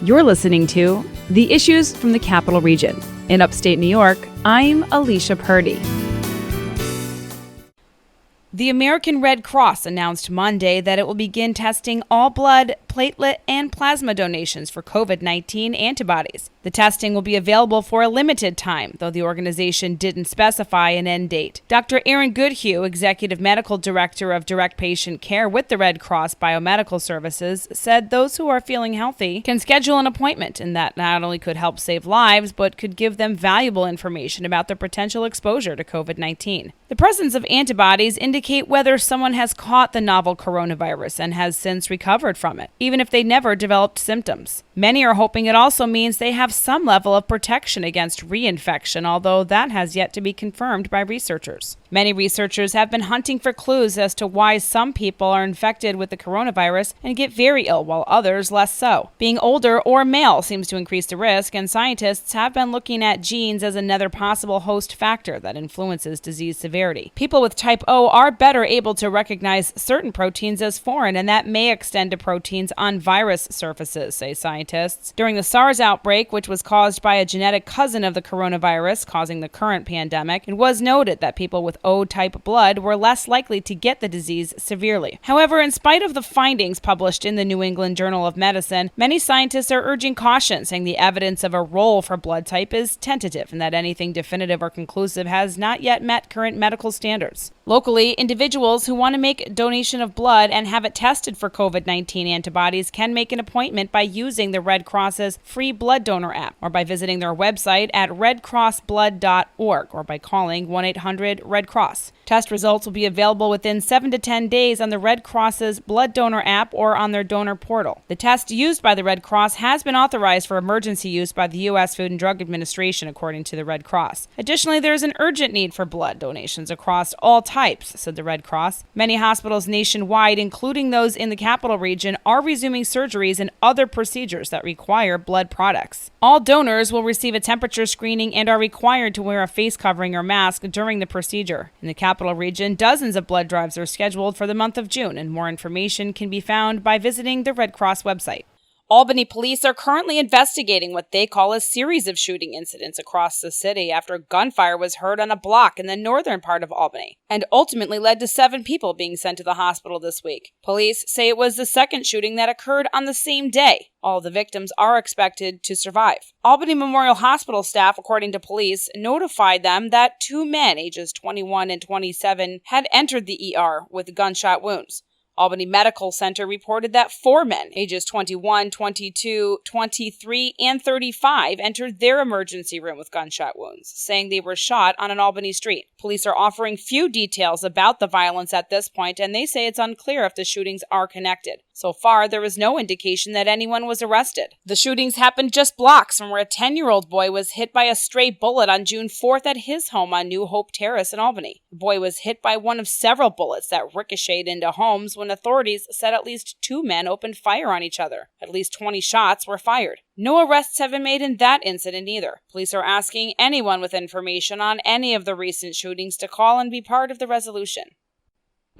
You're listening to The Issues from the Capital Region. In upstate New York, I'm Alicia Purdy. The American Red Cross announced Monday that it will begin testing all blood, platelet, and plasma donations for COVID-19 antibodies. The testing will be available for a limited time, though the organization didn't specify an end date. Dr. Aaron Goodhue, Executive Medical Director of Direct Patient Care with the Red Cross Biomedical Services, said those who are feeling healthy can schedule an appointment, and that not only could help save lives, but could give them valuable information about their potential exposure to COVID-19. The presence of antibodies indicate whether someone has caught the novel coronavirus and has since recovered from it, even if they never developed symptoms. Many are hoping it also means they have some level of protection against reinfection, although that has yet to be confirmed by researchers. Many researchers have been hunting for clues as to why some people are infected with the coronavirus and get very ill, while others less so. Being older or male seems to increase the risk, and scientists have been looking at genes as another possible host factor that influences disease severity. People with type O are better able to recognize certain proteins as foreign, and that may extend to proteins on virus surfaces, say scientists. During the SARS outbreak, which was caused by a genetic cousin of the coronavirus causing the current pandemic, it was noted that people with O-type blood were less likely to get the disease severely. However, in spite of the findings published in the New England Journal of Medicine, many scientists are urging caution, saying the evidence of a role for blood type is tentative and that anything definitive or conclusive has not yet met current medical standards. Locally, individuals who want to make a donation of blood and have it tested for COVID-19 antibodies can make an appointment by using the Red Cross's free blood donor app or by visiting their website at redcrossblood.org or by calling 1-800-RED-CROSS. Test results will be available within 7 to 10 days on the Red Cross's blood donor app or on their donor portal. The test used by the Red Cross has been authorized for emergency use by the U.S. Food and Drug Administration, according to the Red Cross. Additionally, there is an urgent need for blood donations across all types, said the Red Cross. Many hospitals nationwide, including those in the capital region, are resuming surgeries and other procedures that require blood products. All donors will receive a temperature screening and are required to wear a face covering or mask during the procedure. In the capital region, dozens of blood drives are scheduled for the month of June, and more information can be found by visiting the Red Cross website. Albany police are currently investigating what they call a series of shooting incidents across the city after gunfire was heard on a block in the northern part of Albany and ultimately led to 7 people being sent to the hospital this week. Police say it was the second shooting that occurred on the same day. All the victims are expected to survive. Albany Memorial Hospital staff, according to police, notified them that 2 men ages 21 and 27 had entered the ER with gunshot wounds. Albany Medical Center reported that 4 men, ages 21, 22, 23, and 35, entered their emergency room with gunshot wounds, saying they were shot on an Albany street. Police are offering few details about the violence at this point, and they say it's unclear if the shootings are connected. So far, there is no indication that anyone was arrested. The shootings happened just blocks from where a 10-year-old boy was hit by a stray bullet on June 4th at his home on New Hope Terrace in Albany. The boy was hit by one of several bullets that ricocheted into homes when authorities said at least 2 men opened fire on each other. At least 20 shots were fired. No arrests have been made in that incident either. Police are asking anyone with information on any of the recent shootings to call and be part of the resolution.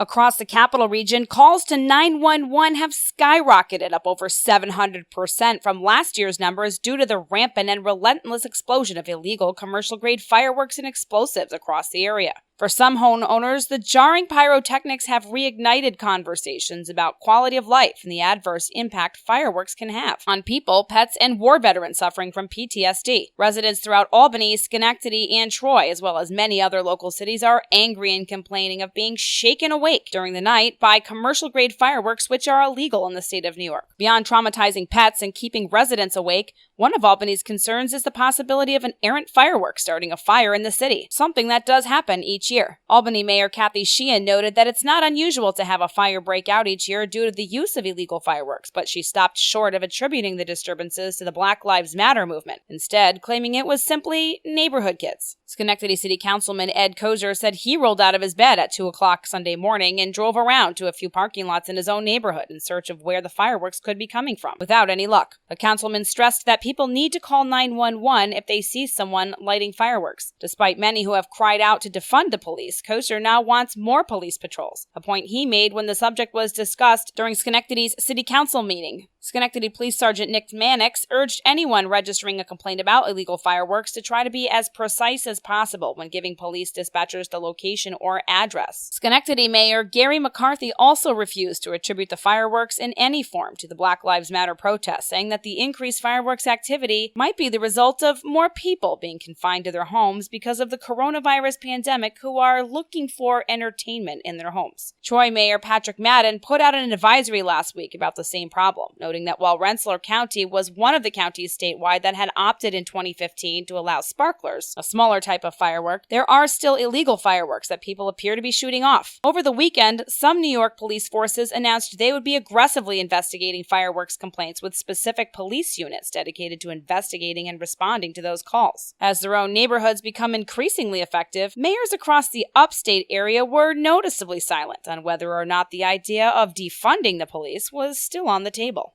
Across the capital region, calls to 911 have skyrocketed up over 700% from last year's numbers due to the rampant and relentless explosion of illegal commercial-grade fireworks and explosives across the area. For some homeowners, the jarring pyrotechnics have reignited conversations about quality of life and the adverse impact fireworks can have on people, pets, and war veterans suffering from PTSD. Residents throughout Albany, Schenectady, and Troy, as well as many other local cities, are angry and complaining of being shaken awake during the night by commercial-grade fireworks, which are illegal in the state of New York. Beyond traumatizing pets and keeping residents awake, one of Albany's concerns is the possibility of an errant firework starting a fire in the city, something that does happen each year. Albany Mayor Kathy Sheehan noted that it's not unusual to have a fire break out each year due to the use of illegal fireworks, but she stopped short of attributing the disturbances to the Black Lives Matter movement, instead claiming it was simply neighborhood kids. Schenectady City Councilman Ed Kozer said he rolled out of his bed at 2 o'clock Sunday morning and drove around to a few parking lots in his own neighborhood in search of where the fireworks could be coming from, without any luck. The councilman stressed that people need to call 911 if they see someone lighting fireworks. Despite many who have cried out to defund the police, Kozer now wants more police patrols, a point he made when the subject was discussed during Schenectady's city council meeting. Schenectady Police Sergeant Nick Mannix urged anyone registering a complaint about illegal fireworks to try to be as precise as possible when giving police dispatchers the location or address. Schenectady Mayor Gary McCarthy also refused to attribute the fireworks in any form to the Black Lives Matter protests, saying that the increased fireworks activity might be the result of more people being confined to their homes because of the coronavirus pandemic who are looking for entertainment in their homes. Troy Mayor Patrick Madden put out an advisory last week about the same problem, noting that while Rensselaer County was one of the counties statewide that had opted in 2015 to allow sparklers, a smaller type of firework, there are still illegal fireworks that people appear to be shooting off. Over the weekend, some New York police forces announced they would be aggressively investigating fireworks complaints with specific police units dedicated to investigating and responding to those calls. As their own neighborhoods become increasingly effective, mayors across the upstate area were noticeably silent on whether or not the idea of defunding the police was still on the table.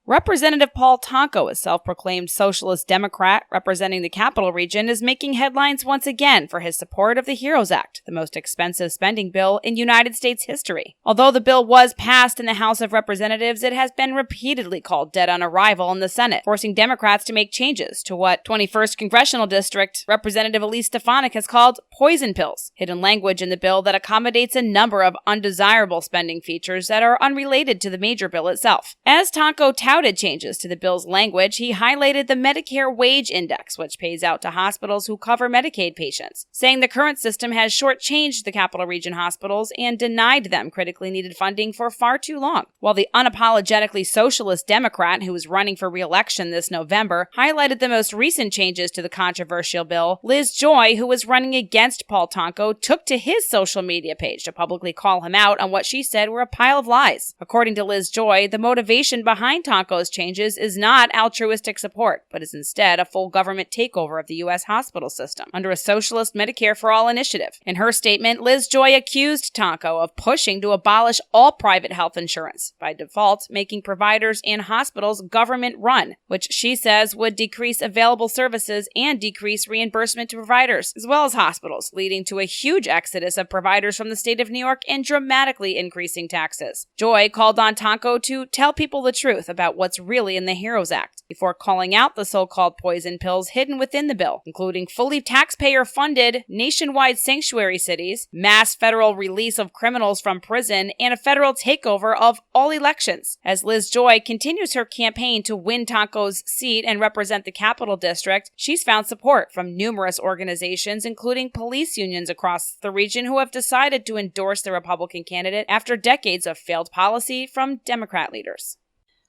Representative Paul Tonko, a self-proclaimed socialist Democrat representing the Capital Region, is making headlines once again for his support of the HEROES Act, the most expensive spending bill in United States history. Although the bill was passed in the House of Representatives, it has been repeatedly called dead on arrival in the Senate, forcing Democrats to make changes to what 21st Congressional District Representative Elise Stefanik has called poison pills, hidden language in the bill that accommodates a number of undesirable spending features that are unrelated to the major bill itself. As Tonko touted changes to the bill's language, he highlighted the Medicare Wage Index, which pays out to hospitals who cover Medicaid patients, saying the current system has shortchanged the Capital Region hospitals and denied them critically needed funding for far too long. While the unapologetically socialist Democrat, who is running for re-election this November, highlighted the most recent changes to the controversial bill, Liz Joy, who was running against Paul Tonko, took to his social media page to publicly call him out on what she said were a pile of lies. According to Liz Joy, the motivation behind Tonko's changes is not altruistic support, but is instead a full government takeover of the U.S. hospital system under a socialist Medicare for All initiative. In her statement, Liz Joy accused Tonko of pushing to abolish all private health insurance, by default making providers and hospitals government-run, which she says would decrease available services and decrease reimbursement to providers, as well as hospitals, leading to a huge exodus of providers from the state of New York and dramatically increasing taxes. Joy called on Tonko to tell people the truth about what's really in the HEROES Act, before calling out the so-called poison pills hidden within the bill, including fully taxpayer-funded nationwide sanctuary cities, mass federal release of criminals from prison, and a federal takeover of all elections. As Liz Joy continues her campaign to win Tonko's seat and represent the Capital District, she's found support from numerous organizations, including police unions across the region, who have decided to endorse the Republican candidate after decades of failed policy from Democrat leaders.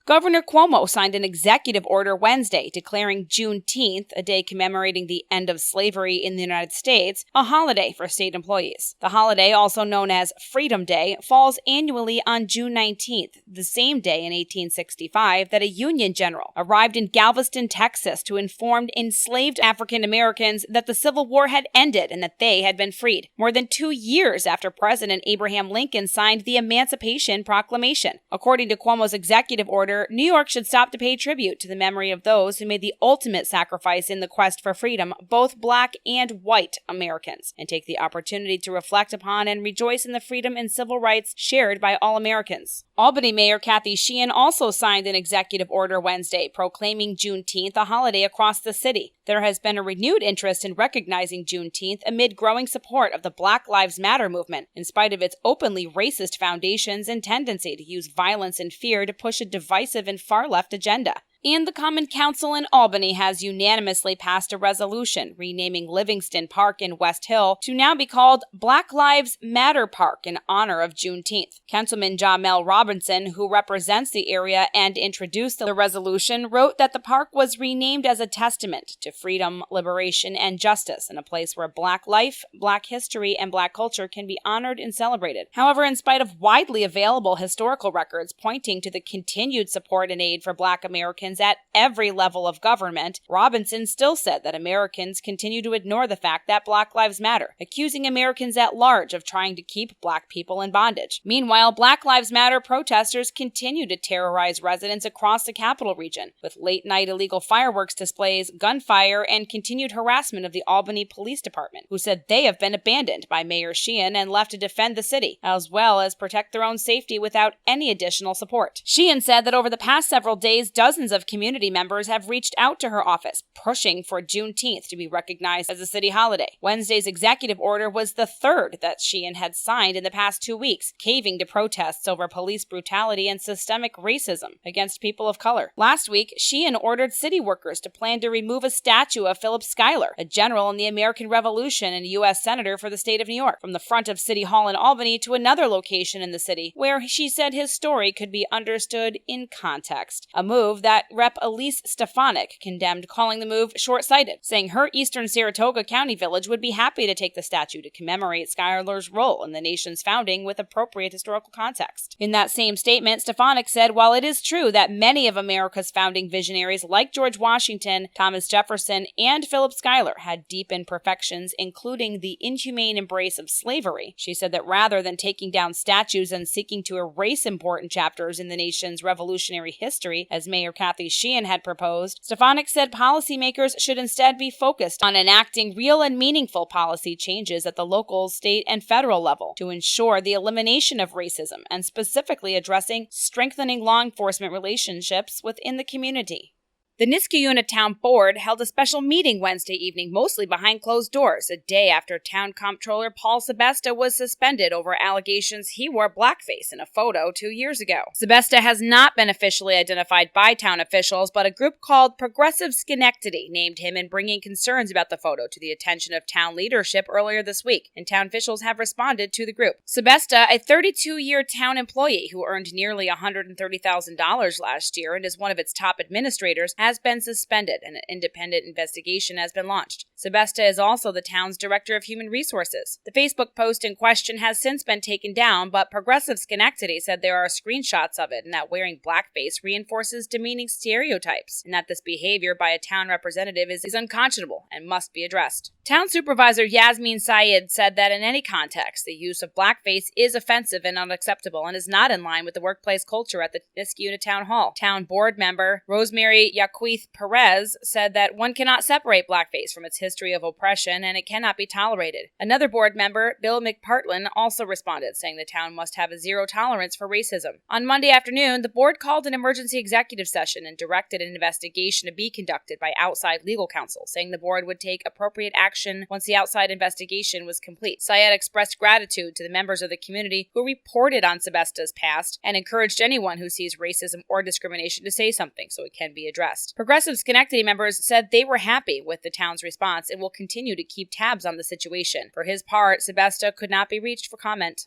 Governor Cuomo signed an executive order Wednesday declaring Juneteenth, a day commemorating the end of slavery in the United States, a holiday for state employees. The holiday, also known as Freedom Day, falls annually on June 19th, the same day in 1865 that a Union general arrived in Galveston, Texas, to inform enslaved African Americans that the Civil War had ended and that they had been freed, more than 2 years after President Abraham Lincoln signed the Emancipation Proclamation. According to Cuomo's executive order, New York should stop to pay tribute to the memory of those who made the ultimate sacrifice in the quest for freedom, both Black and white Americans, and take the opportunity to reflect upon and rejoice in the freedom and civil rights shared by all Americans. Albany Mayor Kathy Sheehan also signed an executive order Wednesday proclaiming Juneteenth a holiday across the city. There has been a renewed interest in recognizing Juneteenth amid growing support of the Black Lives Matter movement, in spite of its openly racist foundations and tendency to use violence and fear to push a divisive and far-left agenda. And the Common Council in Albany has unanimously passed a resolution renaming Livingston Park in West Hill to now be called Black Lives Matter Park in honor of Juneteenth. Councilman Jamel Robinson, who represents the area and introduced the resolution, wrote that the park was renamed as a testament to freedom, liberation, and justice, in a place where Black life, Black history, and Black culture can be honored and celebrated. However, in spite of widely available historical records pointing to the continued support and aid for Black Americans Americans at every level of government, Robinson still said that Americans continue to ignore the fact that Black Lives Matter, accusing Americans at large of trying to keep Black people in bondage. Meanwhile, Black Lives Matter protesters continue to terrorize residents across the capital region, with late-night illegal fireworks displays, gunfire, and continued harassment of the Albany Police Department, who said they have been abandoned by Mayor Sheehan and left to defend the city, as well as protect their own safety without any additional support. Sheehan said that over the past several days, dozens of community members have reached out to her office, pushing for Juneteenth to be recognized as a city holiday. Wednesday's executive order was the third that Sheehan had signed in the past 2 weeks, caving to protests over police brutality and systemic racism against people of color. Last week, Sheehan ordered city workers to plan to remove a statue of Philip Schuyler, a general in the American Revolution and a U.S. Senator for the state of New York, from the front of City Hall in Albany to another location in the city, where she said his story could be understood in context. A move that Rep. Alicia Stefanik condemned, calling the move short-sighted, saying her eastern Saratoga County village would be happy to take the statue to commemorate Schuyler's role in the nation's founding with appropriate historical context. In that same statement, Stefanik said, while it is true that many of America's founding visionaries like George Washington, Thomas Jefferson, and Philip Schuyler had deep imperfections, including the inhumane embrace of slavery, she said that rather than taking down statues and seeking to erase important chapters in the nation's revolutionary history, as Mayor Kathy Sheehan had proposed, Stefanik said policymakers should instead be focused on enacting real and meaningful policy changes at the local, state, and federal level to ensure the elimination of racism and specifically addressing strengthening law enforcement relationships within the community. The Niskayuna Town Board held a special meeting Wednesday evening, mostly behind closed doors, a day after Town Comptroller Paul Sebesta was suspended over allegations he wore blackface in a photo 2 years ago. Sebesta has not been officially identified by town officials, but a group called Progressive Schenectady named him in bringing concerns about the photo to the attention of town leadership earlier this week, and town officials have responded to the group. Sebesta, a 32-year town employee who earned nearly $130,000 last year and is one of its top administrators, has been suspended and an independent investigation has been launched. Sebesta is also the town's Director of Human Resources. The Facebook post in question has since been taken down, but Progressive Schenectady said there are screenshots of it and that wearing blackface reinforces demeaning stereotypes and that this behavior by a town representative is unconscionable and must be addressed. Town Supervisor Yasmin Syed said that in any context, the use of blackface is offensive and unacceptable and is not in line with the workplace culture at the Niskayuna Town Hall. Town Board member Rosemary Yaquith Perez said that one cannot separate blackface from its history of oppression and it cannot be tolerated. Another board member, Bill McPartlin, also responded, saying the town must have a zero tolerance for racism. On Monday afternoon, the board called an emergency executive session and directed an investigation to be conducted by outside legal counsel, saying the board would take appropriate action once the outside investigation was complete. Syed expressed gratitude to the members of the community who reported on Sebesta's past and encouraged anyone who sees racism or discrimination to say something so it can be addressed. Progressive Schenectady members said they were happy with the town's response and will continue to keep tabs on the situation. For his part, Sebesta could not be reached for comment.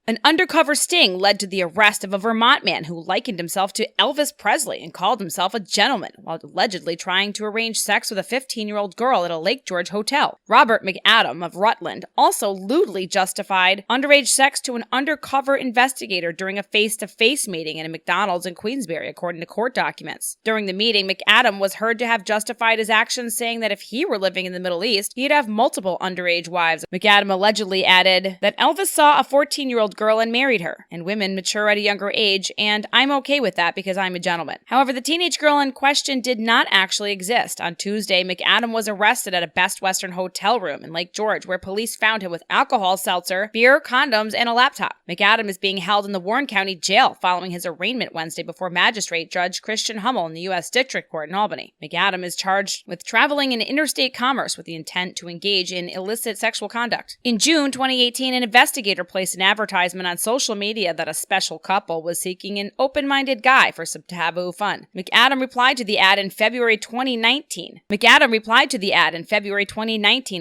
An undercover sting led to the arrest of a Vermont man who likened himself to Elvis Presley and called himself a gentleman while allegedly trying to arrange sex with a 15-year-old girl at a Lake George hotel. Robert McAdam of Rutland also lewdly justified underage sex to an undercover investigator during a face-to-face meeting at a McDonald's in Queensbury, according to court documents. During the meeting, McAdam was heard to have justified his actions, saying that if he were living in the Middle East, he'd have multiple underage wives. McAdam allegedly added that Elvis saw a 14-year-old girl and married her, and women mature at a younger age, and I'm okay with that because I'm a gentleman. However, the teenage girl in question did not actually exist. On Tuesday, McAdam was arrested at a Best Western hotel room in Lake George, where police found him with alcohol, seltzer, beer, condoms, and a laptop. McAdam is being held in the Warren County Jail following his arraignment Wednesday before Magistrate Judge Christian Hummel in the U.S. District Court in Albany. McAdam is charged with traveling in interstate commerce with the intent to engage in illicit sexual conduct. In June 2018, an investigator placed an advertisement on social media that a special couple was seeking an open-minded guy for some taboo fun. McAdam replied to the ad in February 2019.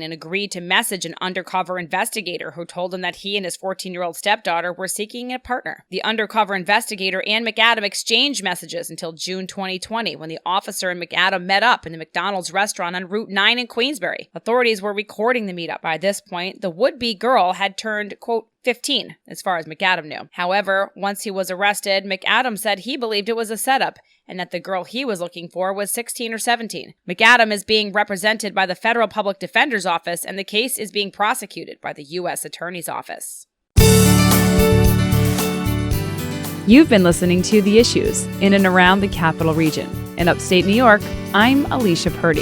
And agreed to message an undercover investigator who told him that he and his 14-year-old stepdaughter were seeking a partner. The undercover investigator and McAdam exchanged messages until June 2020, when the officer and McAdam met up in the McDonald's restaurant on Route 9 in Queensbury. Authorities were recording the meetup. By this point, the would-be girl had turned, quote, 15, as far as McAdam knew. However, once he was arrested, McAdam said he believed it was a setup and that the girl he was looking for was 16 or 17. McAdam is being represented by the Federal Public Defender's Office, and the case is being prosecuted by the U.S. Attorney's Office. You've been listening to The Issues in and around the Capital Region. In upstate New York, I'm Alicia Purdy.